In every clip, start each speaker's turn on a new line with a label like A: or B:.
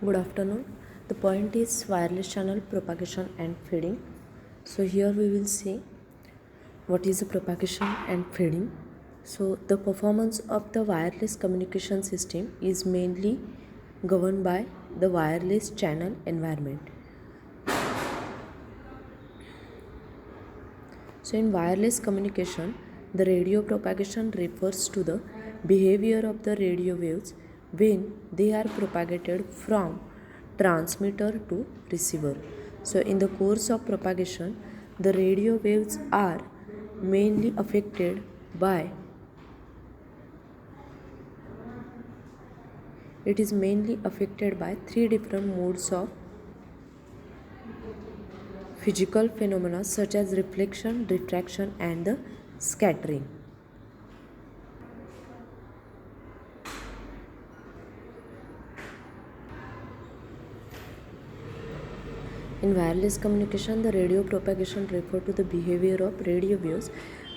A: Good afternoon. The point is wireless channel propagation and fading. So here we will see what is the propagation and fading. So the performance of the wireless communication system is mainly governed by the wireless channel environment. So in wireless communication, the radio propagation refers to the behavior of the radio waves when they are propagated from transmitter to receiver. So in the course of propagation, the radio waves are mainly affected by three different modes of physical phenomena such as reflection, diffraction and the scattering. In wireless communication, the radio propagation refers to the behavior of radio waves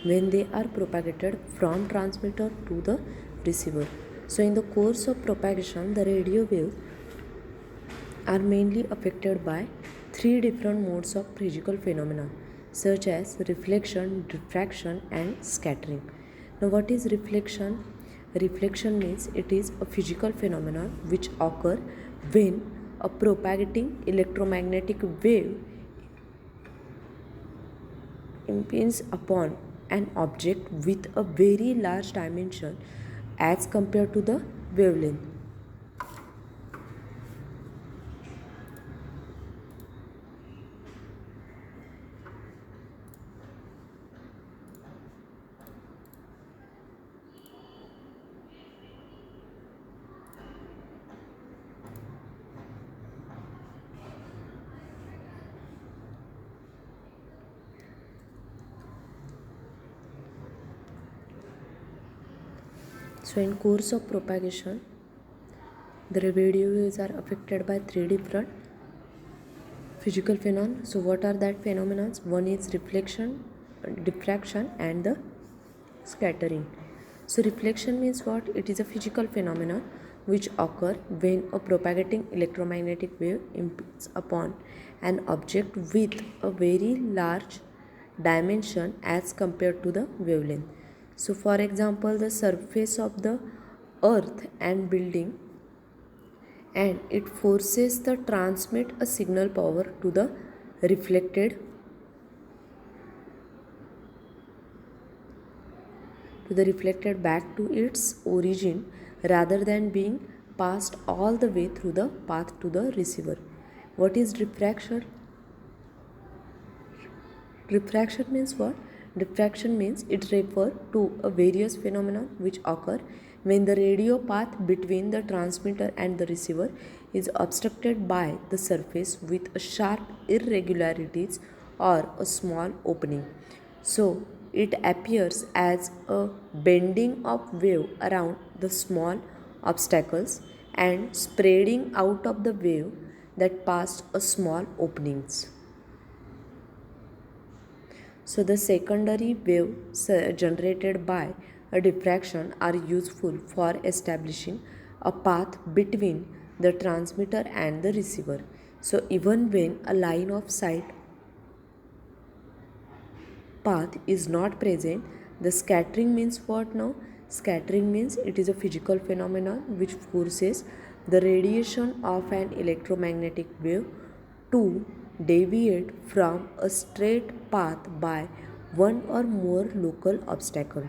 A: when they are propagated from transmitter to the receiver. So in the course of propagation, the radio waves are mainly affected by three different modes of physical phenomena such as reflection, diffraction and scattering. Now what is reflection? Reflection means it is a physical phenomenon which occur when a propagating electromagnetic wave impinges upon an object with a very large dimension as compared to the wavelength. So in course of propagation, the radio waves are affected by three different physical phenomena. So what are that phenomena? One is reflection, diffraction and the scattering. So reflection means what? It is a physical phenomenon which occur when a propagating electromagnetic wave impinges upon an object with a very large dimension as compared to the wavelength. So for example, the surface of the earth and building, and it forces the transmit a signal power to the reflected back to its origin rather than being passed all the way through the path to the receiver. What is diffraction? Refraction means what? Diffraction means it refers to a various phenomena which occur when the radio path between the transmitter and the receiver is obstructed by the surface with a sharp irregularities or a small opening. So it appears as a bending of wave around the small obstacles and spreading out of the wave that passed a small openings. So the secondary waves generated by a diffraction are useful for establishing a path between the transmitter and the receiver. So even when a line of sight path is not present, the scattering means what now? Scattering means it is a physical phenomenon which forces the radiation of an electromagnetic wave to deviate from a straight path by one or more local obstacle.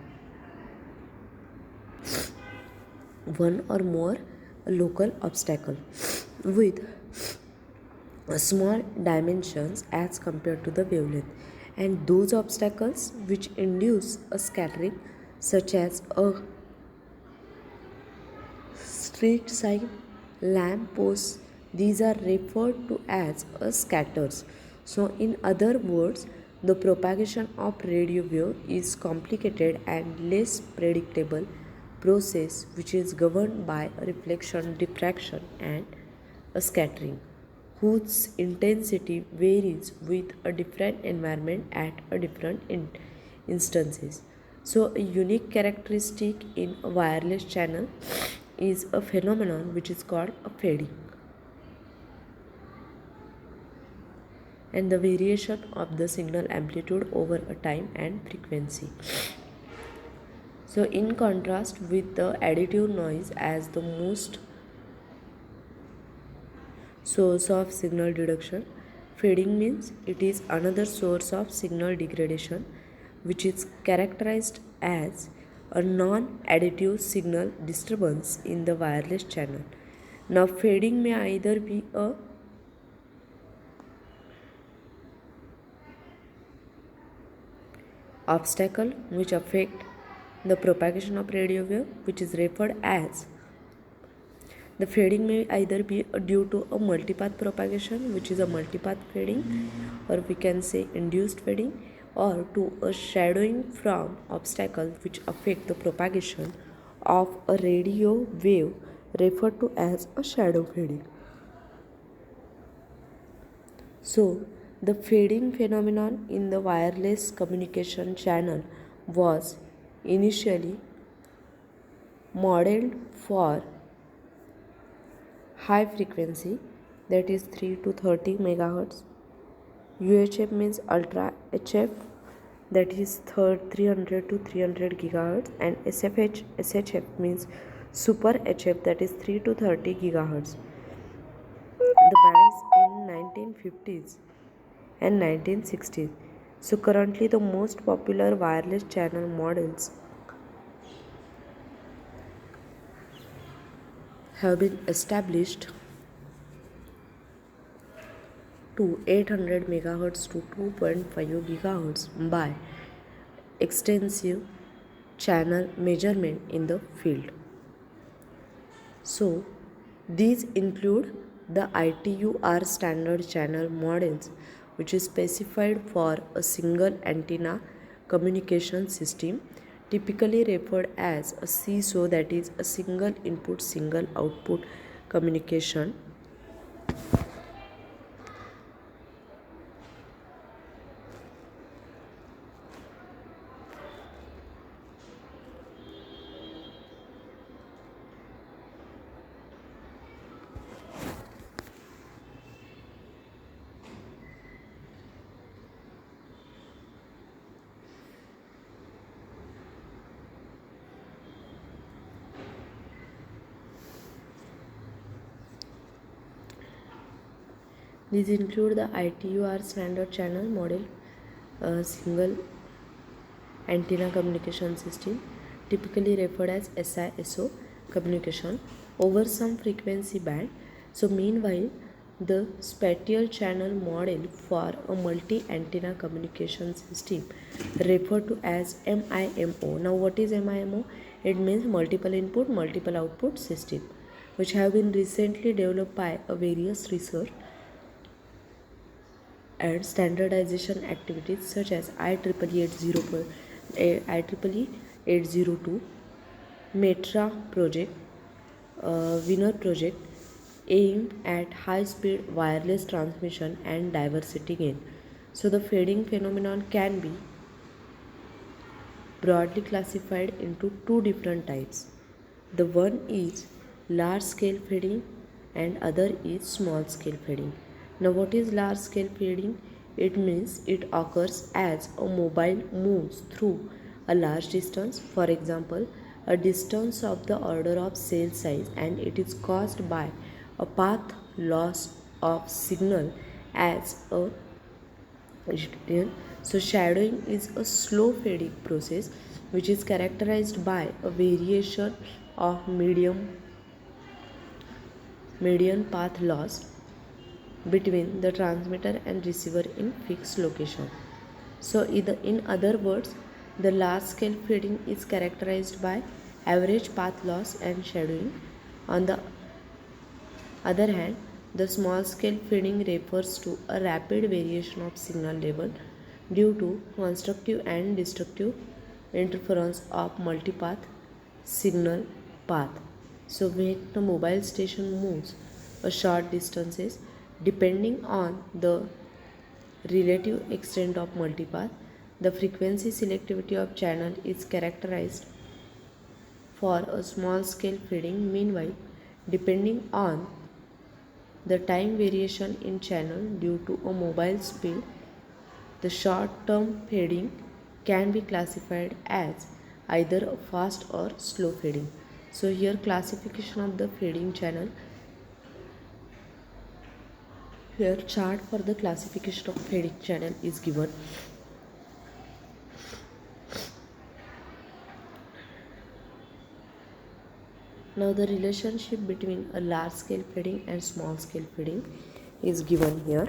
A: One or more local obstacle with small dimensions as compared to the wavelength, and those obstacles which induce a scattering such as a street sign, lamp post, these are referred to as scatters. So in other words, the propagation of radio wave is complicated and less predictable process which is governed by a reflection, diffraction and a scattering, whose intensity varies with a different environment at a different instances. So a unique characteristic in a wireless channel is a phenomenon which is called a fading. and the variation of the signal amplitude over a time and frequency. So in contrast with the additive noise as the most source of signal reduction, fading means it is another source of signal degradation, which is characterized as a non-additive signal disturbance in the wireless channel. Now fading may either be a obstacle which affect the propagation of radio wave, which is referred as the fading may either be due to a multipath propagation, which is a multipath fading, or we can say induced fading, or to a shadowing from obstacle which affect the propagation of a radio wave, referred to as a shadow fading. So, the fading phenomenon in the wireless communication channel was initially modeled for high frequency, that is 3 to 30 megahertz. UHF means ultra HF, that is 300 to 300 gigahertz, and SHF means super HF, that is 3 to 30 gigahertz. The bands in 1950s and 1960s. So currently the most popular wireless channel models have been established to 800 MHz to 2.5 GHz by extensive channel measurement in the field. So these include the ITU-R standard channel models, which is specified for a single antenna communication system, typically referred as a CISO, that is a single input single output communication. These include the ITU-R standard channel model, single antenna communication system, typically referred as SISO communication, over some frequency band. So meanwhile, the spatial channel model for a multi-antenna communication system, referred to as MIMO. Now what is MIMO? It means multiple input, multiple output system, which have been recently developed by a various research and standardization activities such as IEEE 802, METRA project, Winner project, aimed at high-speed wireless transmission and diversity gain. So the fading phenomenon can be broadly classified into two different types. The one is large-scale fading and other is small-scale fading. Now what is large-scale fading? It means it occurs as a mobile moves through a large distance, for example, a distance of the order of cell size, and it is caused by a path loss of signal as a vegetarian. So shadowing is a slow fading process which is characterized by a variation of median path loss between the transmitter and receiver in fixed location. So in other words, the large scale fading is characterized by average path loss and shadowing. On the other hand, the small scale fading refers to a rapid variation of signal level due to constructive and destructive interference of multipath signal path. So when the mobile station moves a short distances, depending on the relative extent of multipath, the frequency selectivity of channel is characterized for a small scale fading. Meanwhile, depending on the time variation in channel due to a mobile speed. The short-term fading can be classified as either a fast or slow fading. So here classification of the fading channel. Here chart for the classification of fading channel is given. Now the relationship between a large scale fading and small scale fading is given here.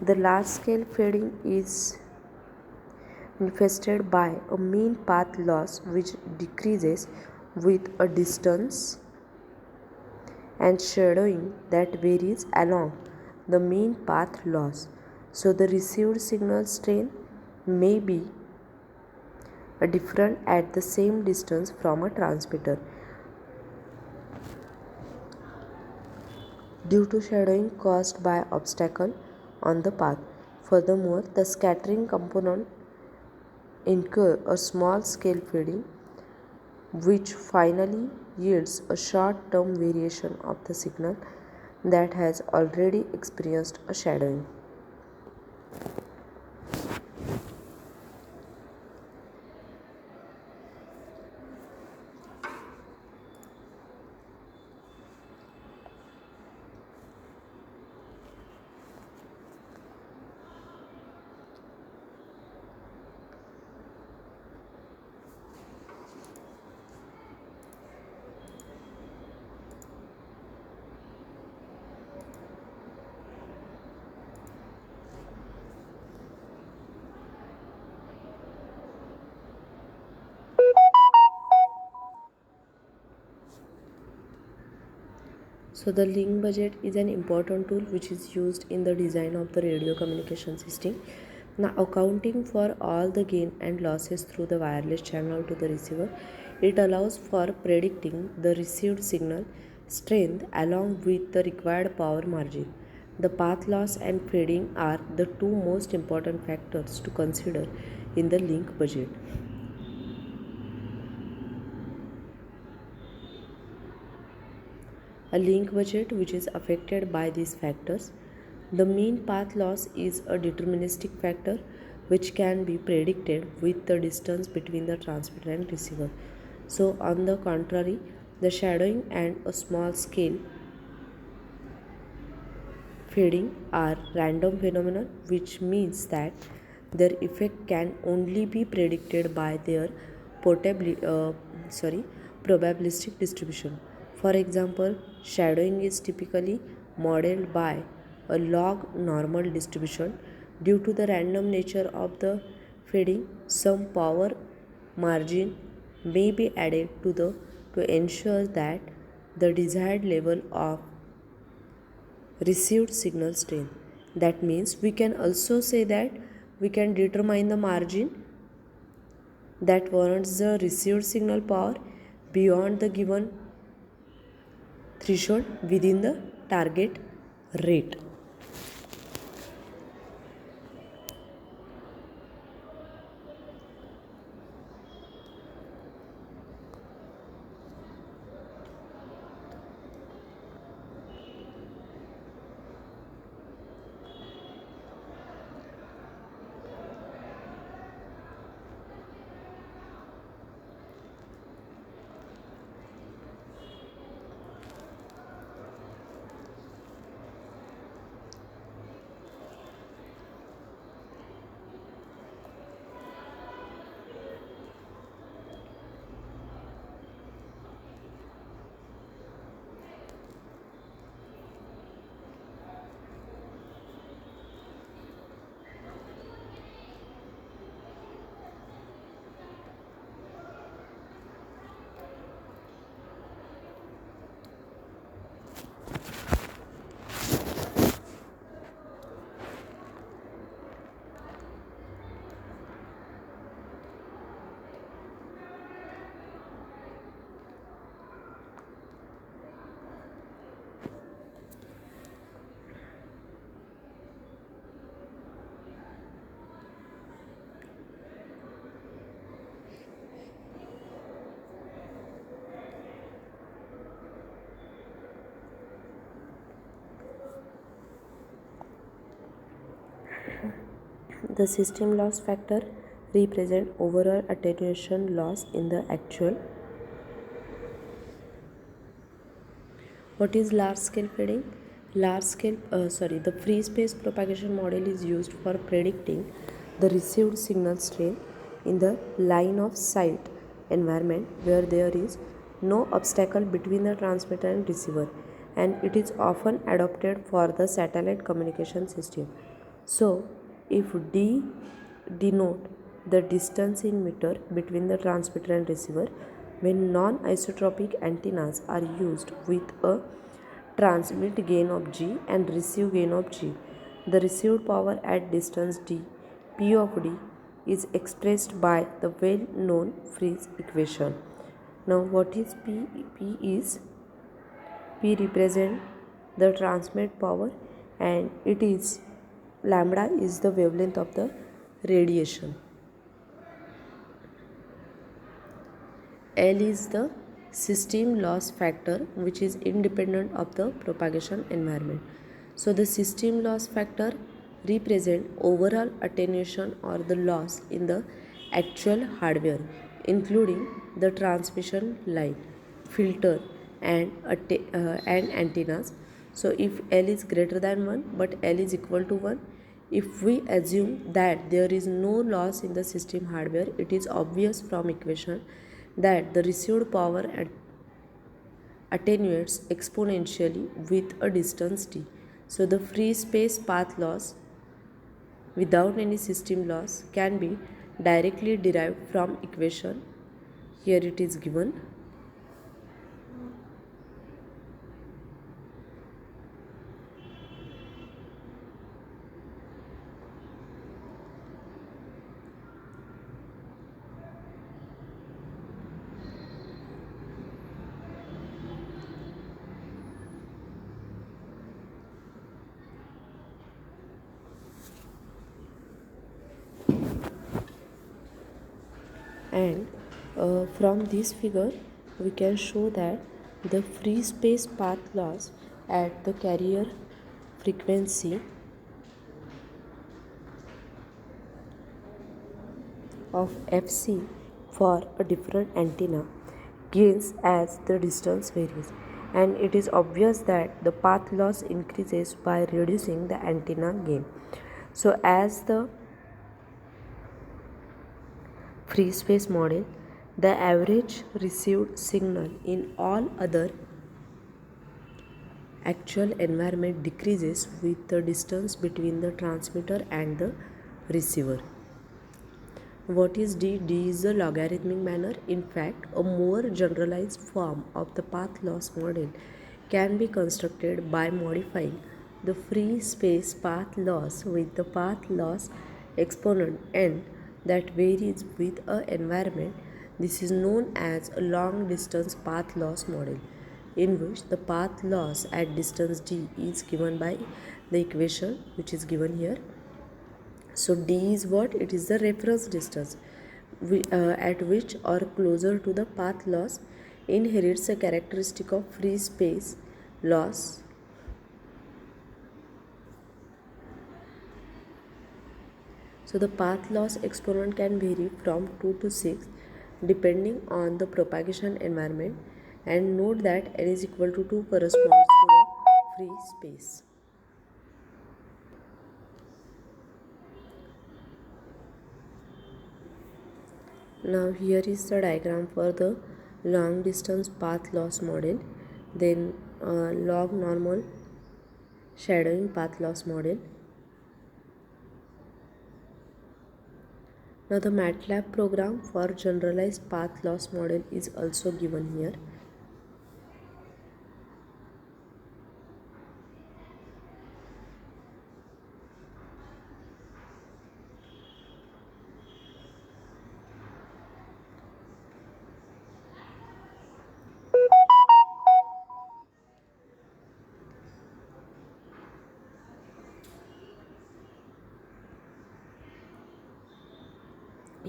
A: The large scale fading is manifested by a mean path loss which decreases with a distance and shadowing that varies along the mean path loss. So the received signal strength may be different at the same distance from a transmitter due to shadowing caused by obstacle on the path. Furthermore, the scattering component incur a small scale fading which finally yields a short-term variation of the signal that has already experienced a shadowing. So the link budget is an important tool which is used in the design of the radio communication system. Now accounting for all the gain and losses through the wireless channel to the receiver, it allows for predicting the received signal strength along with the required power margin. The path loss and fading are the two most important factors to consider in the link budget. A link budget which is affected by these factors. The mean path loss is a deterministic factor which can be predicted with the distance between the transmitter and receiver. So on the contrary, the shadowing and a small scale fading are random phenomena, which means that their effect can only be predicted by their probabilistic distribution. For example, shadowing is typically modeled by a log normal distribution. Due to the random nature of the fading, some power margin may be added to ensure that the desired level of received signal strength. That means we can also say that we can determine the margin that warrants the received signal power beyond the given threshold within the target rate. The system loss factor represent overall attenuation loss in the actual. What is large scale fading? The free space propagation model is used for predicting the received signal strength in the line of sight environment where there is no obstacle between the transmitter and receiver, and it is often adopted for the satellite communication system. So, if D denote the distance in meter between the transmitter and receiver, when non-isotropic antennas are used with a transmit gain of G and receive gain of G, the received power at distance D, P of D, is expressed by the well-known Friis equation. Now, what is P? P represent the transmit power, and it is lambda is the wavelength of the radiation. L is the system loss factor, which is independent of the propagation environment. So the system loss factor represent overall attenuation or the loss in the actual hardware, including the transmission line, filter, and antennas. So if L is greater than 1 but L is equal to 1, if we assume that there is no loss in the system hardware, it is obvious from equation that the received power attenuates exponentially with a distance d. So the free space path loss without any system loss can be directly derived from equation. Here it is given. And from this figure we can show that the free space path loss at the carrier frequency of Fc for a different antenna gains as the distance varies, and it is obvious that the path loss increases by reducing the antenna gain. So as the free space model, the average received signal in all other actual environment decreases with the distance between the transmitter and the receiver. What is D? D is the logarithmic manner. In fact, a more generalized form of the path loss model can be constructed by modifying the free space path loss with the path loss exponent n that varies with an environment. This is known as a long distance path loss model, in which the path loss at distance d is given by the equation which is given here. So d is what? It is the reference distance at which or closer to the path loss inherits a characteristic of free space loss. So the path loss exponent can vary from 2 to 6 depending on the propagation environment, and note that n is equal to 2 corresponds to the free space. Now here is the diagram for the long distance path loss model, then log normal shadowing path loss model. Now the MATLAB program for generalized path loss model is also given here.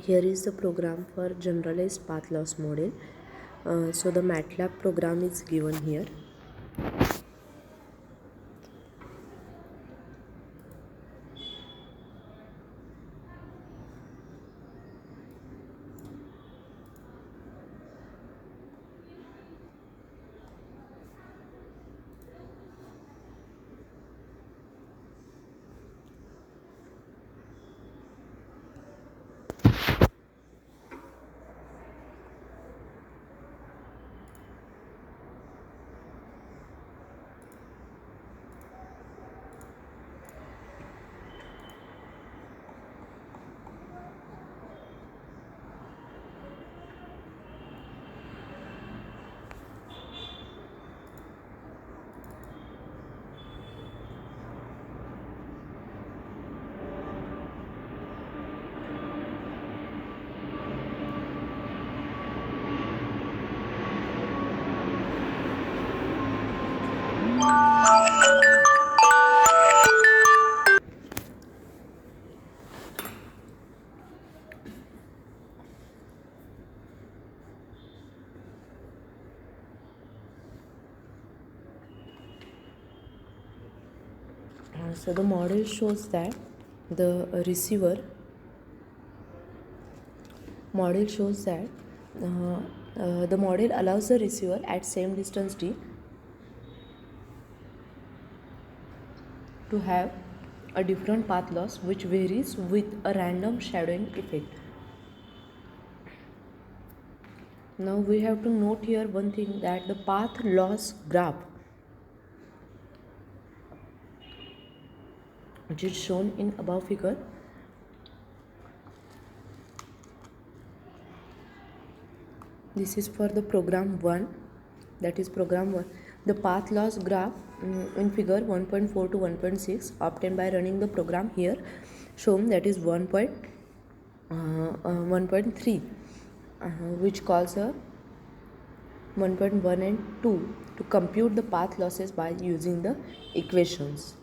A: Here is the program for generalized path loss model. So the MATLAB program is given here. So the model shows that the receiver model shows that the model allows the receiver at same distance d to have a different path loss which varies with a random shadowing effect. Now we have to note here one thing, that the path loss graph, which is shown in above figure, this is for the program 1, that is program 1. The path loss graph in figure 1.4 to 1.6 obtained by running the program here shown, that is 1.3, which calls a 1.1 and 2 to compute the path losses by using the equations.